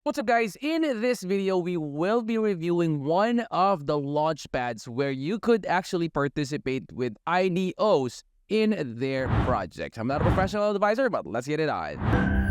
What's up, guys? In this video, we will be reviewing one of the launchpads where you could actually participate with IDOs in their project. I'm not a professional advisor, but let's get it on.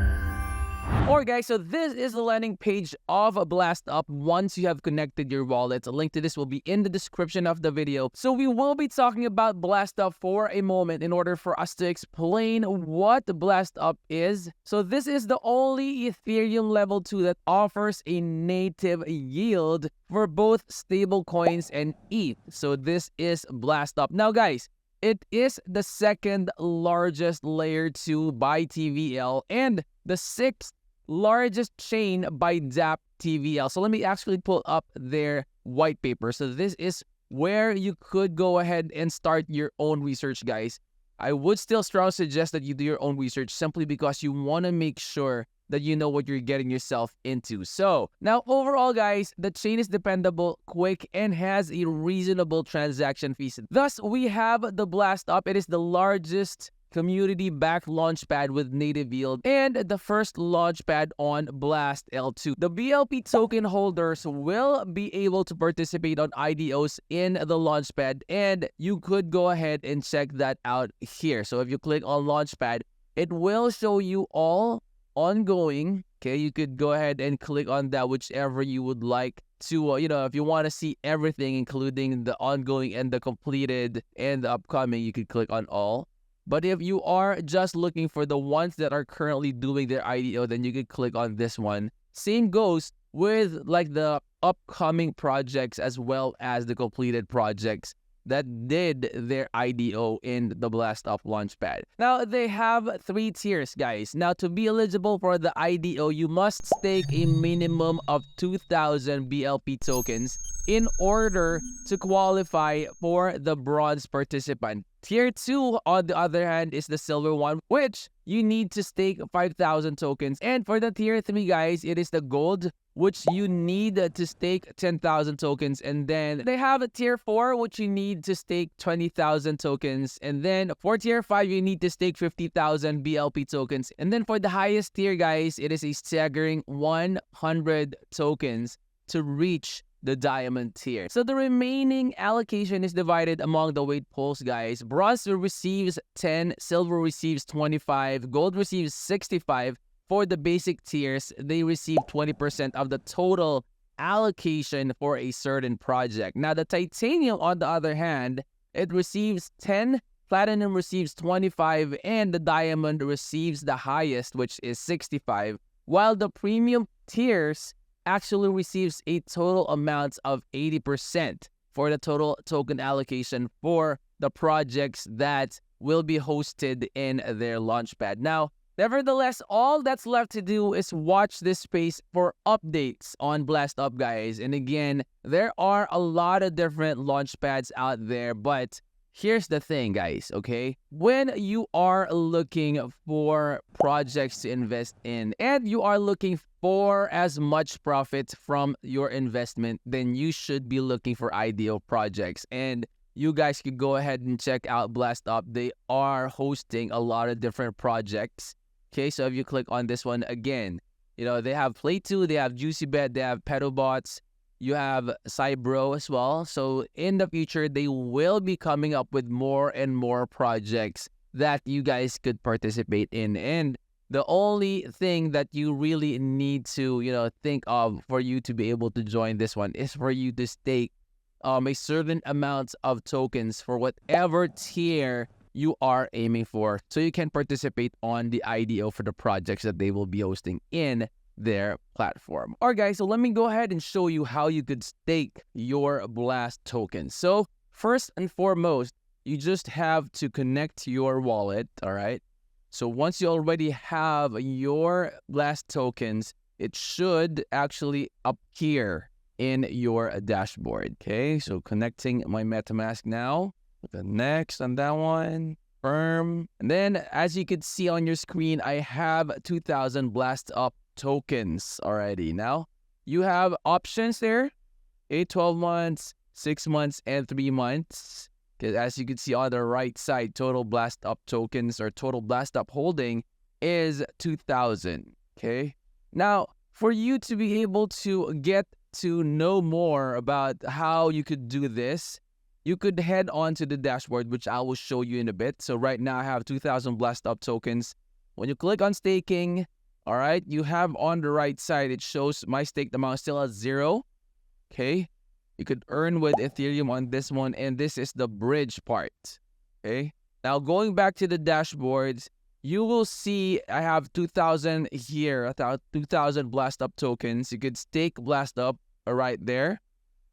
Alright guys, so this is the landing page of BlastUP once you have connected your wallet. A link to this will be in the description of the video. So we will be talking about BlastUP for a moment in order for us to explain what BlastUP is. So this is the only Ethereum Level 2 that offers a native yield for both stablecoins and ETH. So this is BlastUP. Now guys, it is the second largest layer 2 by TVL and the sixth largest chain by DApp TVL. So let me actually pull up their white paper. So this is where you could go ahead and start your own research, guys. I would still strongly suggest that you do your own research simply because you want to make sure that you know what you're getting yourself into. So now overall, guys, the chain is dependable, quick, and has a reasonable transaction fees. Thus, we have the BlastUP. It is the largest community-backed launchpad with native yield and the first launchpad on Blast L2. The BLP token holders will be able to participate on IDOs in the launchpad, and you could go ahead and check that out here. So if you click on launchpad, it will show you all ongoing. Okay, you could go ahead and click on that, whichever you would like to, if you want to see everything, including the ongoing and the completed and the upcoming, you could click on all. But if you are just looking for the ones that are currently doing their IDO, then you could click on this one. Same goes with like the upcoming projects as well as the completed projects that did their IDO in the BlastUP Launchpad. Now, they have 3 tiers, guys. Now, to be eligible for the IDO, you must stake a minimum of 2,000 BLP tokens in order to qualify for the bronze participant. Tier 2, on the other hand, is the silver one, which you need to stake 5,000 tokens. And for the tier 3, guys, it is the gold, which you need to stake 10,000 tokens. And then they have a tier 4, which you need to stake 20,000 tokens. And then for tier 5, you need to stake 50,000 BLP tokens. And then for the highest tier, guys, it is a staggering 100 tokens to reach the diamond tier. So the remaining allocation is divided among the weight pools, guys. Bronze receives 10, silver receives 25, gold receives 65. For the basic tiers, they receive 20% of the total allocation for a certain project. Now, the titanium, on the other hand, it receives 10, platinum receives 25, and the diamond receives the highest, which is 65, while the premium tiers actually receives a total amount of 80% for the total token allocation for the projects that will be hosted in their launchpad. Now, nevertheless, all that's left to do is watch this space for updates on BlastUP, guys. And again, there are a lot of different launchpads out there, but here's the thing, guys, okay? When you are looking for projects to invest in and you are looking for as much profit from your investment, then you should be looking for IDO projects. And you guys could go ahead and check out BlastUP. They are hosting a lot of different projects. Okay, so if you click on this one again, they have Play2, they have JuicyBet, they have PedoBots, you have Cybro as well. So in the future, they will be coming up with more and more projects that you guys could participate in. And the only thing that you really need to, think of for you to be able to join this one is for you to stake a certain amount of tokens for whatever tier you are aiming for, so you can participate on the IDO for the projects that they will be hosting in their platform. Alright guys, so let me go ahead and show you how you could stake your Blast tokens. So first and foremost, you just have to connect your wallet, alright? So once you already have your Blast tokens, it should actually appear in your dashboard, okay? So connecting my MetaMask now. The next on that one, firm. And then as you can see on your screen, I have 2,000 BlastUP tokens already. Now, you have options there, 12 months, 6 months, and 3 months. Because as you can see on the right side, total BlastUP tokens or total BlastUP holding is 2,000. Okay. Now, for you to be able to get to know more about how you could do this, you could head on to the dashboard, which I will show you in a bit. So right now I have 2,000 BlastUP tokens. When you click on staking, all right, you have on the right side, it shows my staked amount still at 0. Okay. You could earn with Ethereum on this one, and this is the bridge part. Okay. Now going back to the dashboards, you will see I have 2,000 here, 2,000 BlastUP tokens. You could stake BlastUP right there.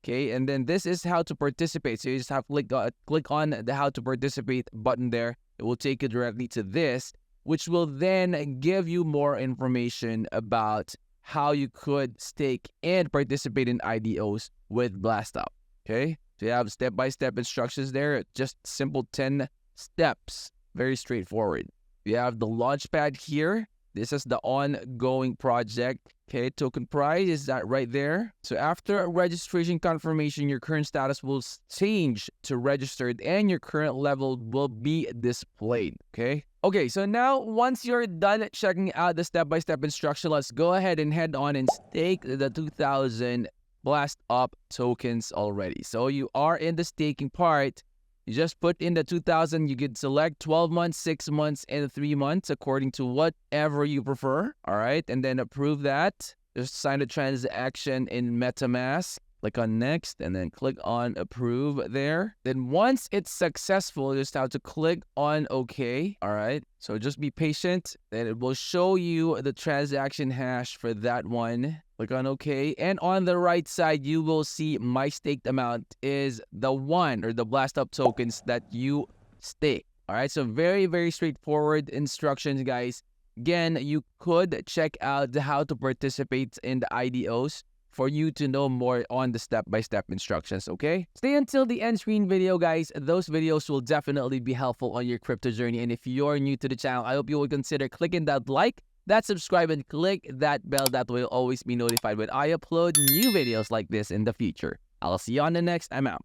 Okay, and then this is how to participate. So you just have to click on the how to participate button there. It will take you directly to this, which will then give you more information about how you could stake and participate in IDOs with BlastUP. Okay, so you have step-by-step instructions there. Just simple 10 steps. Very straightforward. You have the Launchpad here. This is the ongoing project. Okay, token price is that right there. So after a registration confirmation, your current status will change to registered and your current level will be displayed. Okay, so now once you're done checking out the step-by-step instruction, let's go ahead and head on and stake the 2,000 BlastUP tokens already. So you are in the staking part. You just put in the 2,000. You could select 12 months, 6 months, and 3 months according to whatever you prefer. All right, and then approve that. Just sign the transaction in MetaMask. Click on next and then click on approve there. Then once it's successful, you just have to click on OK. All right, so just be patient. Then it will show you the transaction hash for that one. Click on OK. And on the right side, you will see my staked amount is the one or the BlastUP tokens that you stake. All right, so very, very straightforward instructions, guys. Again, you could check out how to participate in the IDOs for you to know more on the step-by-step instructions, okay? Stay until the end screen video, guys. Those videos will definitely be helpful on your crypto journey. And if you're new to the channel, I hope you will consider clicking that like, that subscribe, and click that bell. That will always be notified when I upload new videos like this in the future. I'll see you on the next. I'm out.